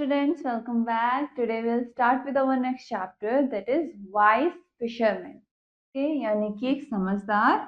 students, welcome back. Today we'll start with our next chapter, that is wise fisherman. Okay, यानी कि एक समझदार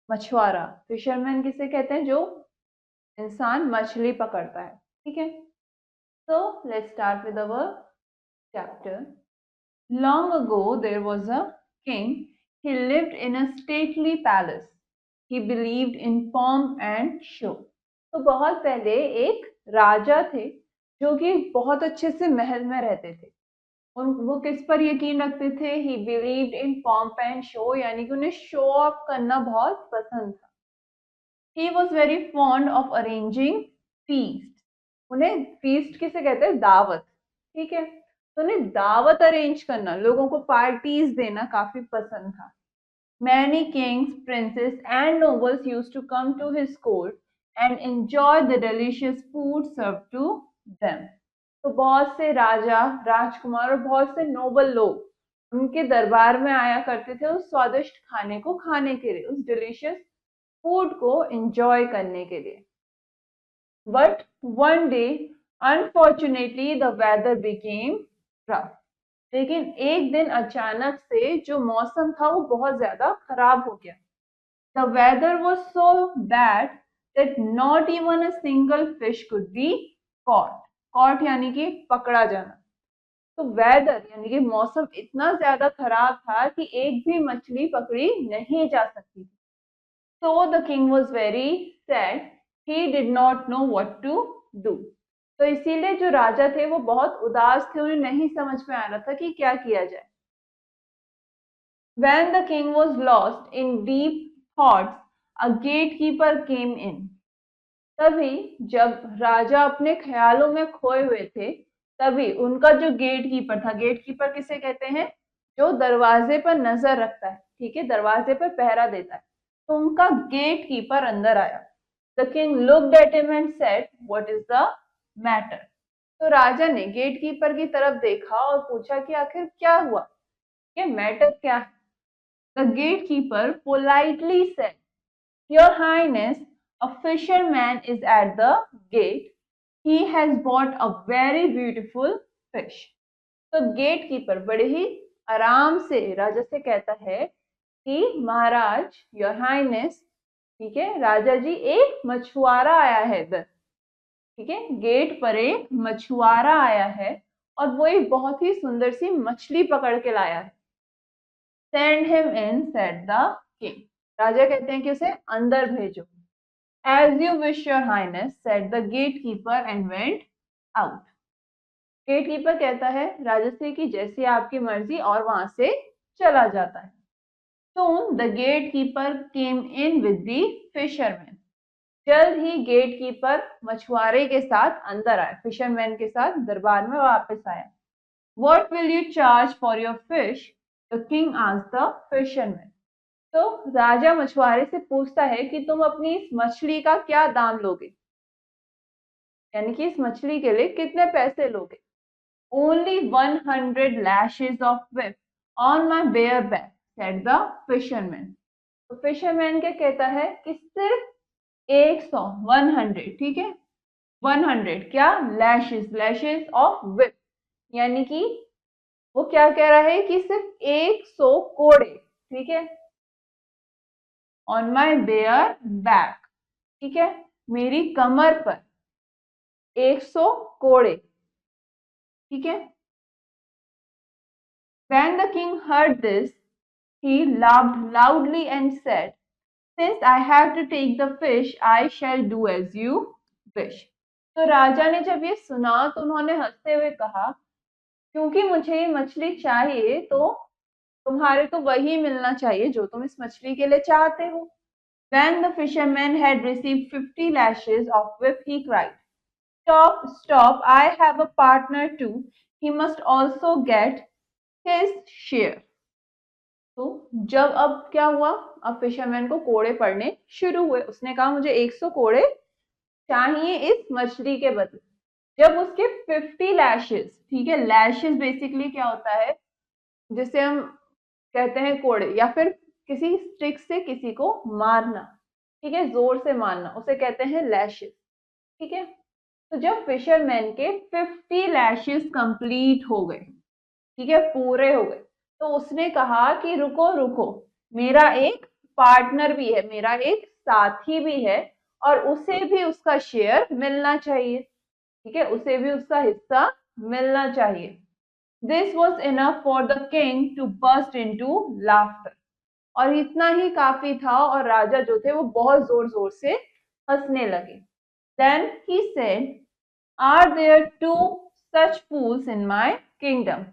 मछुआरा. फिशरमैन किसे कहते हैं? जो इंसान मछली पकड़ता है. ठीक है. So let's start with our chapter. Long ago there was a king. He lived in a stately palace. He believed in pomp and show. तो बहुत पहले एक राजा थे जो कि बहुत अच्छे से महल में रहते थे. वो किस पर यकीन रखते थे? He believed in pomp and show, यानी कि उन्हें शो ऑफ करना बहुत पसंद था. He was very fond of arranging feast. उन्हें फीस्ट किसे कहते हैं? दावत. ठीक है. तो उन्हें दावत अरेंज करना, लोगों को पार्टीज देना काफी पसंद था. Many kings, princes and nobles used to come to his court and enjoy the delicious food served to them. तो बहुत से राजा, राजकुमार और बहुत से नोबल लोग उनके दरबार में आया करते थे उस स्वादिष्ट खाने को खाने के लिए, उस डिलीशियस फूड को एंजॉय करने के लिए. But one day, unfortunately, the weather became rough. लेकिन एक दिन अचानक से जो मौसम था वो बहुत ज्यादा खराब हो गया. The weather was so bad that not even a single fish could be caught. Caught यानी कि पकड़ा जाना. तो weather यानी कि मौसम इतना ज्यादा खराब था कि एक भी मछली पकड़ी नहीं जा सकती थी. So the king was very sad. He did not know what to do. तो इसीलिए जो राजा थे वो बहुत उदास थे, उन्हें नहीं समझ में आ रहा था कि क्या किया जाए. When the king was lost in deep thoughts, a gatekeeper came in. तभी जब राजा अपने ख्यालों में खोए हुए थे, तभी उनका जो गेटकीपर था, गेटकीपर किसे कहते हैं? जो दरवाजे पर नजर रखता है. ठीक है, दरवाजे पर पहरा देता है. तो उनका गेटकीपर अंदर आया. The king looked at him and said, "What is the matter?" तो राजा ने गेटकीपर की तरफ देखा और पूछा कि आखिर क्या हुआ, ये मैटर क्या है. The gatekeeper politely said, "Your Highness, a fisherman is at the gate. He has bought a very beautiful fish." तो गेटकीपर बड़े ही आराम से राजा से कहता है कि महाराज, योर हाइनेस, ठीक है, राजा जी, एक मछुआरा आया है इधर. ठीक है, गेट पर एक मछुआरा आया है और वो एक बहुत ही सुंदर सी मछली पकड़ के लाया है. Send him in, said the king. राजा कहते हैं कि उसे अंदर भेजो. As you wish, your highness, said the gatekeeper and went out. Gatekeeper कहता है राजा से कि जैसी आपकी मर्जी, और वहां से चला जाता है. Soon the gatekeeper came in with the fisherman. जल्द ही गेटकीपर मछुआरे के साथ अंदर आया, फिशरमैन के साथ दरबार में वापस आया. What will you charge for your fish? The king asked the fisherman. तो राजा मछुआरे से पूछता है कि तुम अपनी इस मछली का क्या दाम लोगे, यानी कि इस मछली के लिए कितने पैसे लोगे. Only 100 lashes of whip on my bare back, said the fisherman. तो फिशरमैन क्या कहता है कि सिर्फ 100, 100, ठीक है, 100 क्या? लैशेस, लैशेस ऑफ विप, यानी कि वो क्या कह रहा है कि सिर्फ 100 कोड़े. ठीक है, ऑन माई बेयर बैक, ठीक है, मेरी कमर पर 100 कोड़े. ठीक है. When the king heard this, he laughed loudly and said, "Since I have to take the fish, I shall do as you wish." तो राजा ने जब ये सुना तो उन्होंने हंसते हुए कहा, क्योंकि मुझे ये मछली चाहिए तो तुम्हारे को वही मिलना चाहिए जो तुम इस मछली के लिए चाहते हो. When the fisherman had received 50 lashes of whip, he cried, "Stop, stop, I have a partner too. He must also get his share." तो जब अब क्या हुआ, अब फिशरमैन को कोड़े पड़ने शुरू हुए. उसने कहा मुझे 100 कोड़े चाहिए इस मछली के बदले. जब उसके 50 लैशेस, ठीक है, लैशेस बेसिकली क्या होता है, जिसे हम कहते हैं कोड़े, या फिर किसी स्टिक से किसी को मारना, ठीक है, जोर से मारना, उसे कहते हैं लैशेस. ठीक है. तो जब फिशरमैन के 50 लैशेस कंप्लीट हो गए, ठीक है, पूरे हो गए, तो उसने कहा कि रुको रुको, मेरा एक पार्टनर भी है, मेरा एक साथी भी है, और उसे भी उसका शेयर मिलना चाहिए, ठीक है, उसे भी उसका हिस्सा मिलना चाहिए। This was enough for the king to burst into laughter. और इतना ही काफी था, और राजा जो थे वो बहुत जोर जोर से हंसने लगे। Then he said, are there two such fools in my kingdom.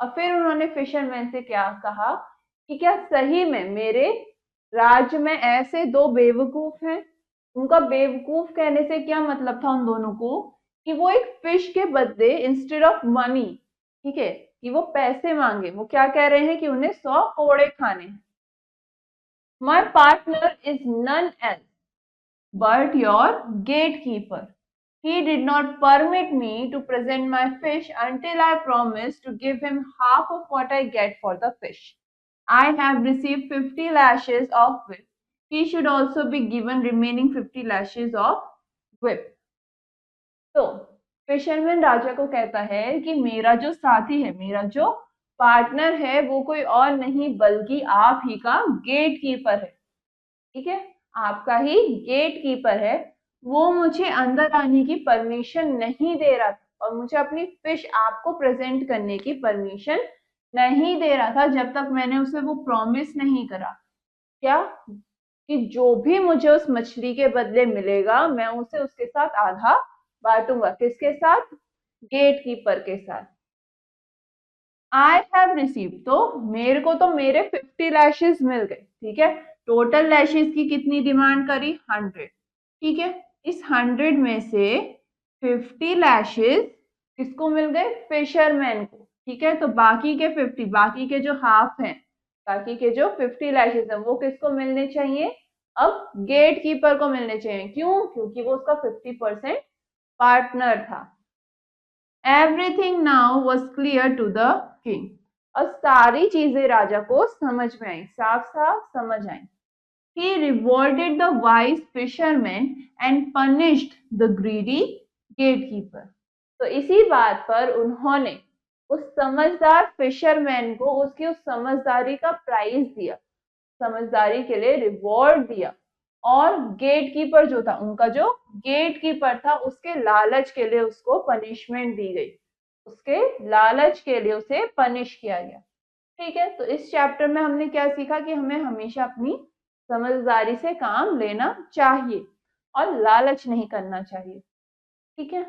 और फिर उन्होंने फिशरमैन से क्या कहा कि क्या सही में मेरे राज्य में ऐसे दो बेवकूफ हैं। उनका बेवकूफ कहने से क्या मतलब था उन दोनों को, कि वो एक फिश के बदले इंस्टेड ऑफ मनी, ठीक है, कि वो पैसे मांगे, वो क्या कह रहे हैं कि उन्हें 100 कोड़े खाने हैं। My partner is none else but your gatekeeper. He did not permit me to present my fish until I promised to give him half of what I get for the fish. I have received 50 lashes of whip. He should also be given remaining 50 lashes of whip. तो fisherman राजा को कहता है कि मेरा जो साथी है, मेरा जो पार्टनर है, वो कोई और नहीं बल्कि आप ही का गेट कीपर है, ठीक है, आपका ही गेट कीपर है। वो मुझे अंदर आने की परमिशन नहीं दे रहा था, और मुझे अपनी फिश आपको प्रेजेंट करने की परमिशन नहीं दे रहा था, जब तक मैंने उसे वो प्रॉमिस नहीं करा, क्या, कि जो भी मुझे उस मछली के बदले मिलेगा मैं उसे उसके साथ आधा बांटूंगा। किसके साथ? गेट कीपर के साथ। आई हैव रिसीव, तो मेरे को तो मेरे 50 लैशेस मिल गए, ठीक है, टोटल लैशेस की कितनी डिमांड करी? 100, ठीक है, इस 100 में से 50 लैशेस किसको मिल गए? फिशरमैन को, ठीक है, तो बाकी के 50, बाकी के जो हाफ हैं, बाकी के जो 50 लैशेस हैं वो किसको मिलने चाहिए? अब गेट कीपर को मिलने चाहिए। क्यों? क्योंकि वो उसका 50% पार्टनर था। Everything now was clear to the king. और सारी चीजें राजा को समझ में आई, साफ साफ समझ आई। He rewarded the wise fisherman and punished the greedy gatekeeper. तो इसी बात पर उन्होंने उस समझदार फिशरमैन को उसकी उस समझदारी का प्राइज दिया, समझदारी के लिए रिवॉर्ड दिया, और गेट कीपर जो था, उनका जो गेट कीपर था, उसके लालच के लिए उसको पनिशमेंट दी गई, उसके लालच के लिए उसे पनिश किया गया। ठीक है, तो इस चैप्टर में हमने क्या सीखा कि हमें हमेशा अपनी समझदारी से काम लेना चाहिए और लालच नहीं करना चाहिए। ठीक है,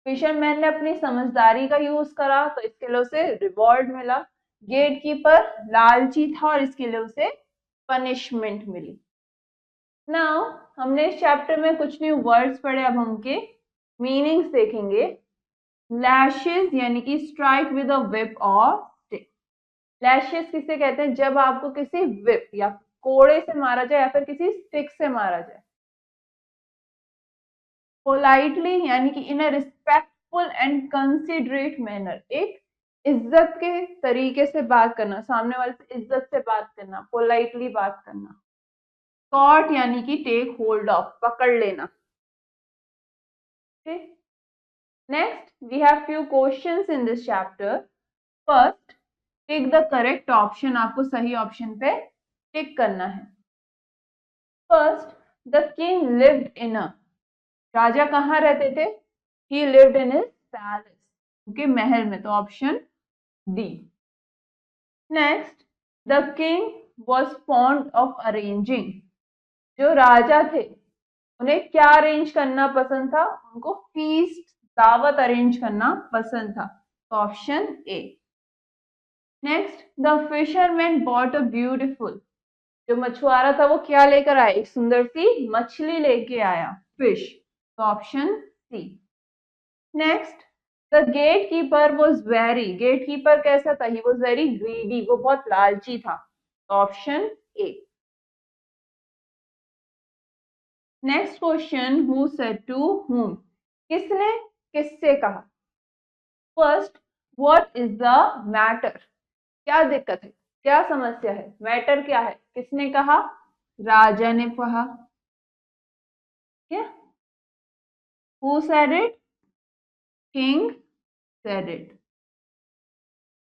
फिशरमैन ने अपनी समझदारी का यूज करा तो इसके लिए उसे रिवॉर्ड मिला। गेट कीपर लालची था और इसके लिए उसे पनिशमेंट मिली। नाउ हमने इस चैप्टर में कुछ न्यू वर्ड्स पढ़े, अब हम उनके मीनिंग्स देखेंगे। लैशेस यानी कि स्ट्राइक विद अ whip और स्टिक। लैशेस किसे कहते हैं? जब आपको किसी whip या कोड़े से मारा जाए या फिर किसी स्टिक से मारा जाए। पोलाइटली यानी कि इन अ रिस्पेक्टफुल एंड कंसिडरेट मैनर, एक इज्जत के तरीके से बात करना, सामने वाले से इज्जत से बात करना, पोलाइटली बात करना। कॉट यानी कि टेक होल्ड ऑफ, पकड़ लेना। Next we have few questions in this chapter. First, tick the correct option, आपको सही ऑप्शन पे टिक करना है। First, the king lived in a, राजा कहाँ रहते थे? He lived in his palace, उनके महल में, तो option D. Next, the king was fond of arranging, जो राजा थे उन्हें क्या अरेंज करना पसंद था? उनको फीस्ट, दावत अरेंज करना पसंद था, तो option A. Next, the fisherman bought a beautiful, जो मछुआरा था वो क्या लेकर आया? एक सुंदर सी मछली लेके आया, फिश, तो option C. Next, the gate keeper was very, gate keeper कैसा था? ही वॉज वेरी ग्रीडी, वो बहुत लालची था, तो option A. Next question, who said to whom, किसने किससे कहा? First, what is the matter, क्या दिक्कत है, क्या समस्या है, मैटर क्या है, किसने कहा? राजा ने कहा। ठीक है, Who said it? King said it.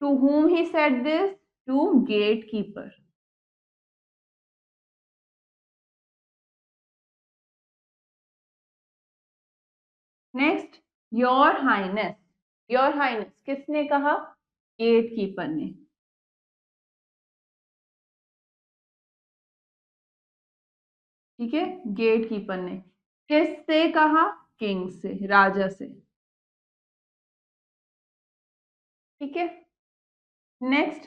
To whom he said this? To gatekeeper. Next, Your Highness. Your Highness किसने कहा? गेटकीपर ने. ठीक है, गेटकीपर ने. किससे कहा? किंग से, राजा से. ठीक है. Next,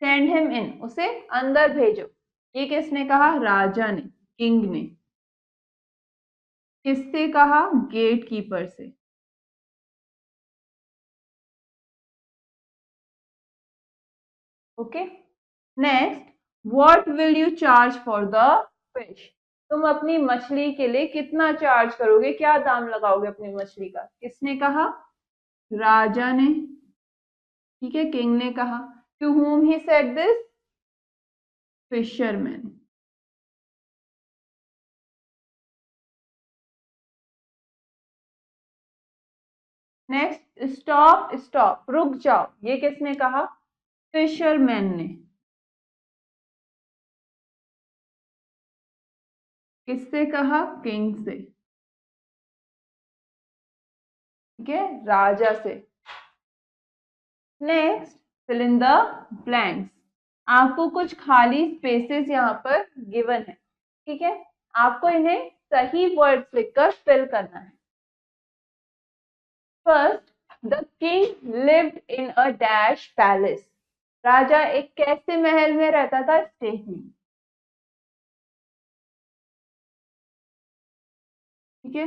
send him in. उसे अंदर भेजो. ये किसने कहा? राजा ने, किंग ने. किससे कहा? गेटकीपर से. Okay. Next, what will you charge for the fish? तुम अपनी मछली के लिए कितना चार्ज करोगे? क्या दाम लगाओगे अपनी मछली का? किसने कहा? राजा ने. ठीक है, किंग ने कहा. To whom he said this? Fisherman. Next, stop. Stop, रुक जाओ. ये किसने कहा? फिशरमैन ने. किससे कहा? किंग से. ठीक है, राजा से. Next, fill in the blanks. आपको कुछ खाली स्पेसेस यहाँ पर गिवन है. ठीक है, आपको इन्हें सही वर्ड्स लिखकर फिल करना है. First, the king lived in a dash palace. राजा एक कैसे महल में रहता था? स्टेट में. ठीक है.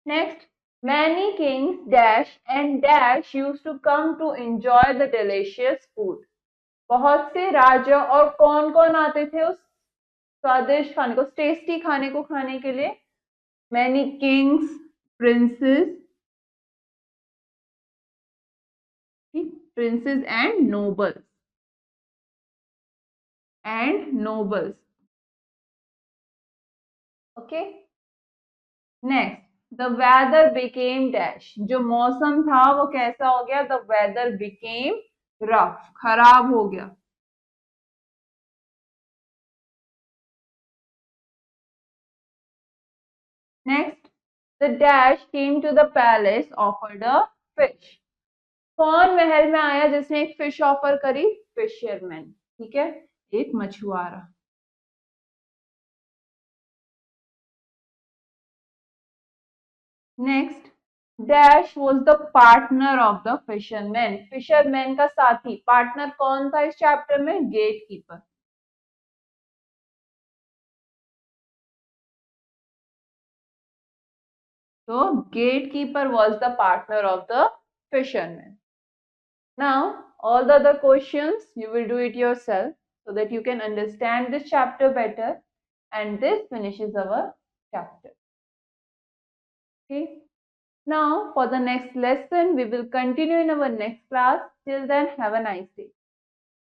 Next, many kings dash and dash used to come to enjoy the delicious food. बहुत से राजा और कौन कौन आते थे उस स्वादिष्ट खाने को, टेस्टी खाने को खाने के लिए? Many kings, princes, princes and nobles. Okay. Next, the weather became dash. जो मौसम था वो कैसा हो गया? द वेदर बिकेम रफ, खराब हो गया. Next, the dash came to the palace offered a fish. कौन महल में आया जिसने एक फिश ऑफर करी? फिशरमैन. ठीक है, एक मछुआरा. Next, dash was the partner of the fisherman. Fisherman का साथी, पार्टनर कौन था इस चैप्टर में? गेटकीपर. तो gatekeeper was the partner of the fisherman. Now, all the other questions you will do it yourself so that you can understand this chapter better, and this finishes our chapter. Okay. Now, for the next lesson, we will continue in our next class. Till then, have a nice day.